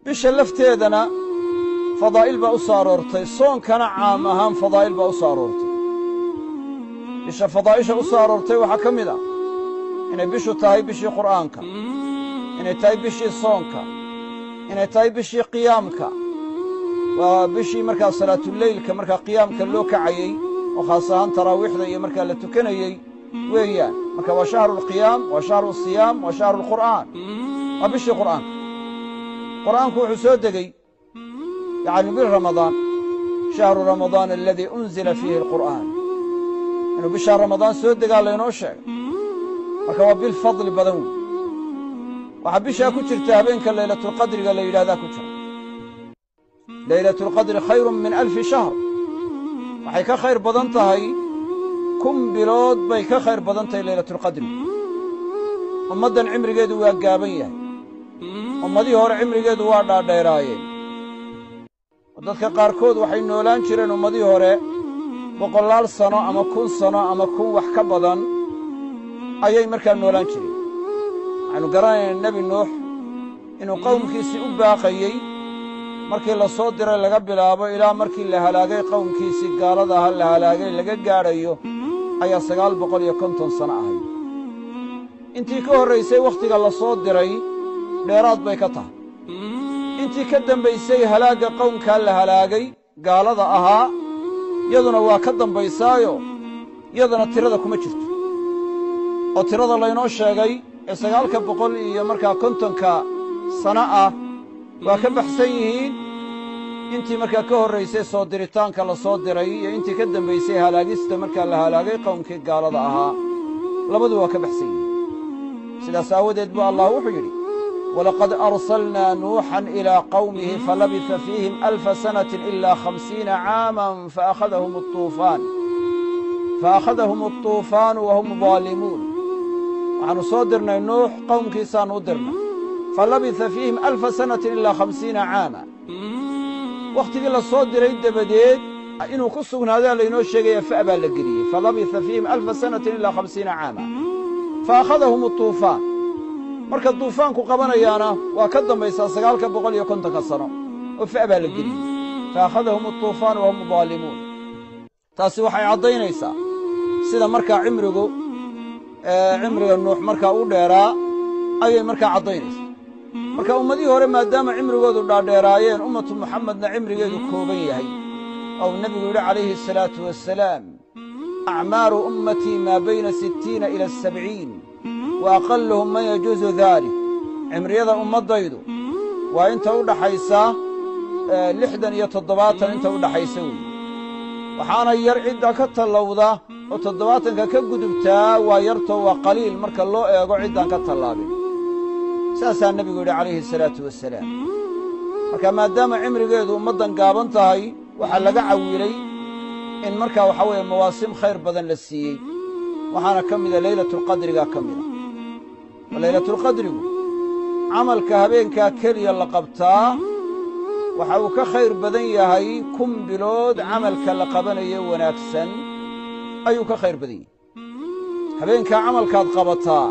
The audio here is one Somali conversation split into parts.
bisha lafteedana fadaa'il baa u soo aroortay soonkana caam ahaan fadaa'il baa u soo aroortay bisha fadaa'isha u soo aroortay waxaa ka mid ah inay bishu tahay bishii qur'aanka inay tahay bishii soonka inay tahay bishii qiyaamka waa bishii markaa salaatuleylka markaa qiyaamka loo kacayey oo khaas ahaan taraawiixda iyo markaa la tukanayey weeyaan marka waa shahruulqiyaam waa shahruusiyaam waa shahruulqur'aan waa bishii qur'aanka qur'aanku wuxuu soo degey yacni bil ramadaan shahru ramadaan aladii unzila fiihi alqur'aan inuu bishaa ramadaan soo degaa laynoo sheegay marka waa bil fadli badan wey waxaa bishaa ku jirta habeenka laylatulqadriga la yidhahdaa ku jira laylatulqadri khayrun min alfi shahr waxay ka khayr badan tahay 1000 bilood bay ka khayr badan tahay laylatulqadri ummaddan cimrigeedu waa gaaban yahay ummadihii hore cimrigeedu waa dhaadheeraayeen oo dadka qaarkood waxay noolaan jireen ummadihii hore 100 sano ama 1000 sano ama 1000 wax ka badan ayay markaa noolaan jireen waxaynu garanayna nebi nuux inuu qowmkiisii u baaqayey markii la soo diray laga bilaabo ilaa markii la halaagay qowmkiisii gaalada aha la halaagay laga gaadhayo ayaa 950 sano ahayd intii ka horraysay wakhtiga la soo diray dheeraad bay ka tahay intii ka dambaysay halaagga qowmkaa la halaagay gaalada ahaa yaduna waa ka dambaysaayo yadana tirada kuma jirto oo tirada laynoo sheegay ee 900 iyo markaa 50 sano ah waa ka baxsan yihiin intii markaa ka horraysay soo diritaanka la soo diray iyo intii ka dambaysay halaagista markaa la halaagay qowmkii gaalada ahaa labadu waa ka baxsan yihiin sidaas aawadeed buu allah wuxuu yidhi walaqad arsalnaa nuuxan ilaa qawmihi falabisa fiihim 1000 sanatin ilaa 50 caaman faakhadahum altuufaanu wahum daalimuun waxaannu soo dirnay nuux qowmkiisaannu u dirnay falabisa fiihim 1000 sanatin ilaa 50 caama wakhtigii la soo diray dabadeed inuu ku sugnaadaa laynoo sheegaya fa' baa la geliyey falabisa fiihim 1000 sanatin ilaa 50 caama faakhadahum atuufaan marka duufaanku qabanayaana waa ka dambaysaa 950 sano oo fa' baa la geliyey faakhadahum atuufaan wahum daalimuun taasi waxay caddaynaysaa sida markaa cimriga nuux markaa u dheeraa ayay markaa caddaynaysaa marka ummadihii hore maadaama cimrigoodu dhaadheeraayeen ummatu muxamedna cimrigeedu kooban yahay ou nebigu yidhi calayhi asalaatu wassalaam acmaaru ummatii maa bayna 60 ila 70 wa aqalluhum man yajuusu daalik cimriyada ummaddaydu waa inta u dhaxaysa 60 iyo 70 inta u dhaxaysa weeye waxaana yar cidda ka tallawda oo 70ka ka gudubtaa waa yartoo waa qaliil marka loo eego ciddaan ka tallaabin saasaa nebigu yidhi calayhi asalaatu wassalaam marka maadaama cimrigeedu ummaddan gaaban tahay waxaa laga cawilay in markaa waxaa weeye mawaasim khayr badan la siiyey waxaana ka mida laylatulqadrigaa ka mida oo laylatulqadrigu camalka habeenkaa keliya la qabtaa waxa uu ka khayr badan yahay 1000 bilood camalka la qabanayo wanaagsan ayuu ka khayr badan yahay habeenkaa camalkaad qabataa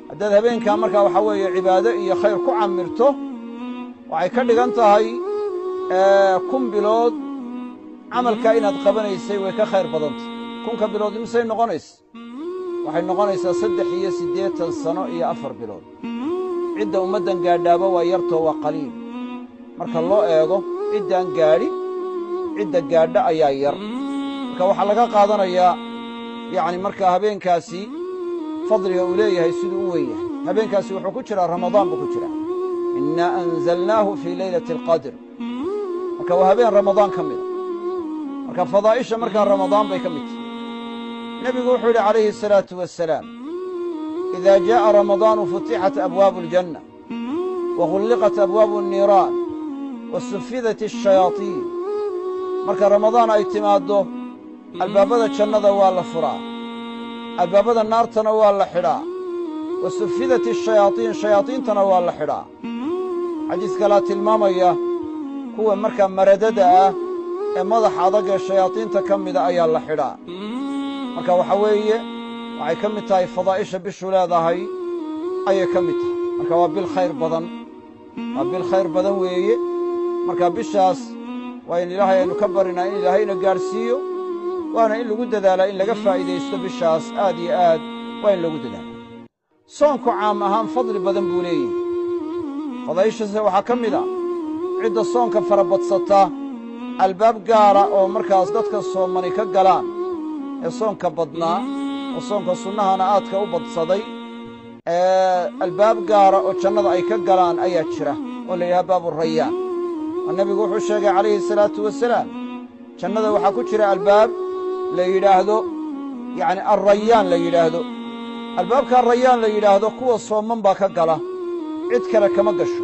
haddaad habeenkaa markaa waxaa weeye cibaado iyo khayr ku camirto waxay ka dhigan tahay 1000 bilood camalkaa inaad qabanaysay way ka khayr badantay 1000 bilood imisay noqonaysa waxay noqonaysaa 83 sano iyo 4 bilood cidda ummaddan gaadhaaba waa yartoo waa qaliil marka loo eego ciddaan gaadhin cidda gaadha ayaa yar marka waxaa laga qaadanayaa yacni markaa habeenkaasi fadliga uu leeyahay siduu u weyn yahay habeenkaasi wuxuu ku jiraa ramadaan buu ku jiraa innaa anzalnaahu fii laylati alqadr marka waa habeen ramadaan ka mida marka fadaa'isha markaa ramadaan bay ka mid tahay nebigu wuxuu yidhi calayhi asalaatu wassalaam idaa jaa'a ramadaanu futixat abwaabu aljanna waghulliqat abwaabu anniiraan wasufidat ashayaatiin marka ramadaan ay timaaddo albaabada jannada waa la furaa albaabada naartana waa la xidhaa wa sufidat ashayaatiin shayaadiintana waa la xidhaa xadiis kalaa tilmaamaya kuwa markaa maradada ah ee madaxa adag ee shayaadiinta ka mida ayaa la xidhaa marka waxaa weeye waxay ka mid tahay fadaa'isha bishu leedahay ayay ka mid tahay marka waa bil khayr badan waa bil khayr badan weeye marka bishaas waa in ilaahay aynu ka barinaa in ilaahayna gaadhsiiyo waana in lagu dadaalaa in laga faa'iidaysto bishaas aad iyo aad waa in lagu dadaalaa soonku caam ahaan fadli badan buu leeyahay fadaa'ishase waxaa ka mid a cidda soonka farabadsata albaab gaara oo markaas dadka soomani ka galaan ee soonka badnaa oo soonka sunnahana aadka u badsaday albaab gaara oo jannada ay ka galaan ayaa jira oo la yidhaha baaburayaan oo nebigu wuxuu sheegay calayhi salaatu wasalaam jannada waxaa ku jira albaab la yidhaahdo yacni alrayaan la yidhaahdo albaabka alrayaan la yidhaahdo kuwa sooman baa ka gala cid kale kama gasho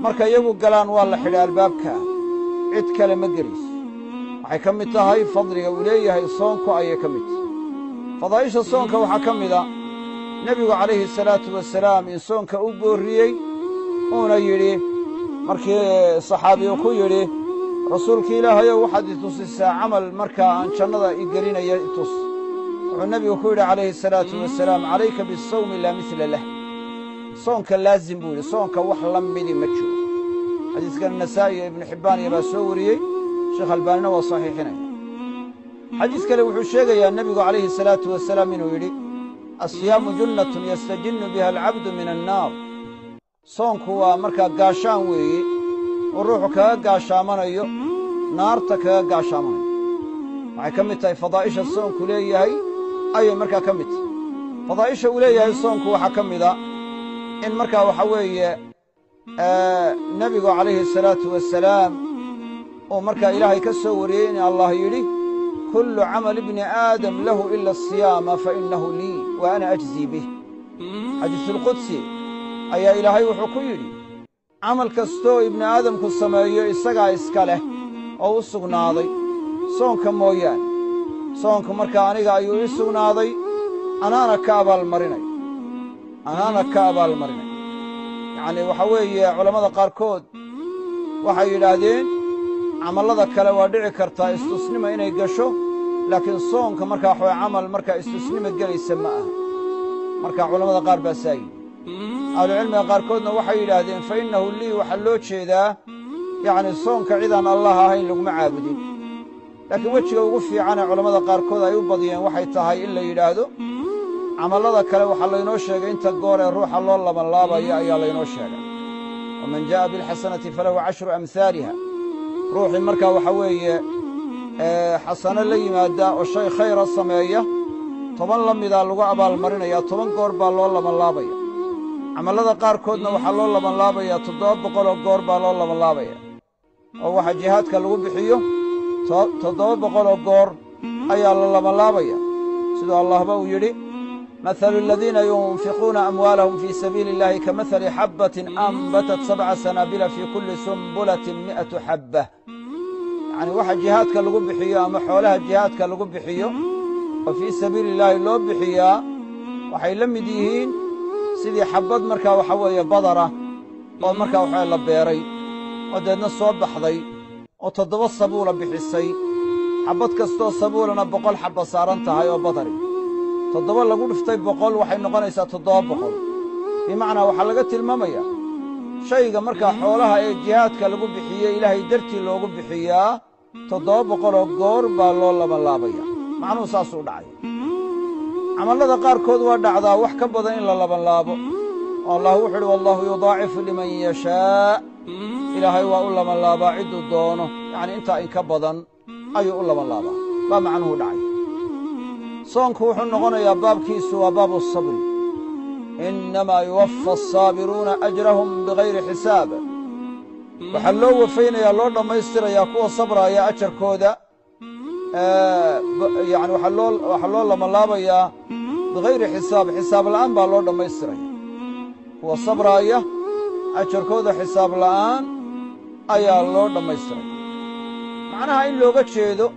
marka iyagu galaan waa la xidha albaabkaa cid kale ma gelayso waxay ka mid tahay fadliga uu leeyahay soonku ayay ka mid tahay fadaa'isha soonka waxaa ka mid a nebigu calayhi salaatu wasalaam in soonka u boorriyey uuna yidhi markii saxaabiyu ku yidhi rasuulka ilaahayow waxaad i tusisaa camal markaa aan jannada i gelinaya i tus wuxuu nebigu ku yidhi calayhi salaatu wasalaam calayka bisawmi laa midla lah soonka laazim buu yidhi soonka wax la midi ma jiro xadiiskan nasaa'i iyo ibnu xibbaan iyo baa soo wariyey sheekh albaanina waa saxiixinaya xadiis kale wuxuu sheegayaa nebigu calayhi salaatu wasalaam inuu yidhi asiyaamu junnatun yastajinnu biha alcabdu min annaar soonku waa markaa gaashaan weeye oo ruuxu kaga gaashaamanayo naarta kaga gaashaamanayo waxay ka mid tahay fadaa'isha soonku leeyahay ayay markaa ka mid tahay fadaa'isha uu leeyahay soonku waxaa ka mid a in markaa waxa weeye nebigu calayhi salaatu wasalaam uu markaa ilaahay ka soo wariyey in allah yidhi kullu camal ibni aadam lahu ila asiyaama fa innahu lii wa ana ajzii bih xadiisulqudsi ayaa ilaahay wuxuu ku yidhi camal kastoo ibni aadamku sameeyo isagaa iska leh oo u sugnaaday soonka mooyaane soonku markaa aniga ayuu ii sugnaaday anaana ka abaalmarinay yacnii waxaa weeye culammada qaarkood waxay yidhaahdeen camallada kale waa dhici kartaa istusnima inay gasho laakiin soonka markaa waxaway camal markaa istusnima gelaysa ma aha markaa culammada qaar baa saa yidhi ahlucilmiga qaarkoodna waxay yidhaahdeen fa innahu lii waxaa loo jeedaa yacni soonka cidaan allah ahayn laguma caabudin laakiin wejiga ugu fiicanee culammada qaarkood ay u badiyeen waxay tahay in la yidhaahdo camallada kale waxaa laynoo sheegay inta goor ee ruuxa loo labanlaabayo ayaa laynoo sheegay waman jaa'a bilxasanati falahu cashru amhaaliha ruuxii markaa waxaa weeye xasano la yimaada oo shay khayra sameeya 10 la midaa lagu abaalmarinayaa 10 goor baa loo labanlaabaya camallada qaarkoodna waxaa loo labanlaabayaa 700 oo goor baa loo labanlaabaya oo waxa jihaadka lagu bixiyo 700 oo goor ayaa la labanlaabaya sidoo allahba uu yidhi مثل الذين ينفقون أموالهم في سبيل الله كمثل حبة أنبتت 7 سنابل في كل سنبلة 100 حبة يعني واحد جهادك لغو بحيو أما حولها جهادك لغو بحيو وفي سبيل الله لو بحيا وحي لمديهين سيدي حبات مركا وحوية بضرة ومركا وحي لبيري ودادنا الصواب بحضي وتضوى الصبولة بحسي حبات كستو الصبولة بقول حبة صارنتها وبضري 7 lagu dhiftay 100 waxay noqonaysaa 700 bimacnaa waxaa laga tilmaamayaa shayga markaa xoolaha ee jihaadka lagu bixiyey ilaahay dartii loogu bixiyaa 700 oo goor baa loo labanlaabaya macnuhu saasuu dhacay camallada qaarkood waa dhacdaa wax ka badan in la labanlaabo oo allah wuxuu uhi wallahu yudaacifu liman yashaa ilaahay waa u labanlaabaa cidduu doono yacni intaa in ka badan ayuu u labanlaabaa baa macnuhu dhacay soonku wuxuu noqonayaa baabkiisu waa baabu sabri innamaa yuwaffa asaabiruuna ajrahum bigayri xisaab waxaa loo wafaynayaa loo dhammaystirayaa kuwa sabraaya ajarkooda yani waxaa loo labanlaabayaa bigayri xisaab xisaab la'aan baa loo dhammaystiraya kuwa sabraaya ajarkooda xisaab la'aan ayaa loo dhammaystiraya macnaha in looga jeedo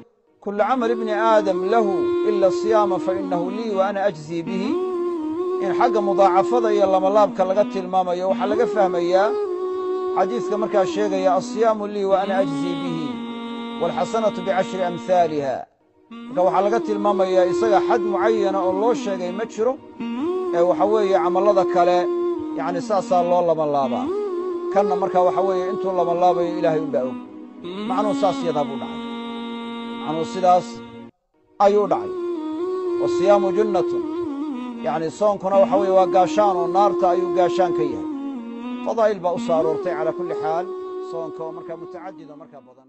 كل عمل ابن آدم له إلا الصيام فإنه لي وأنا أجزي به إن حق مضاعفة يا لملابك لغت الماما يا وحا لغا فهميا حديث كمركا الشيخ يا الصيام لي وأنا أجزي به والحسنة ب10 أمثالها وحا لغت الماما يا إساق حد معين الله الشيخ يمتشره وحوي عمل الله كلا يعني ساسا الله لملابا kanna markaa waxa weeye intuu labanlaabayo ilaahay unbaa og macnuhu saas yadaa buu dhacay macnuhu sidaas ayuu dhacay wasiyaamu junnatun yacni soonkuna waxa weeye waa gaashaan oo naarta ayuu gaashaan ka yahay fadaa'il baa u soo aroortay calaa kulli xaal soonka oo markaa mutacadid oo markaa badan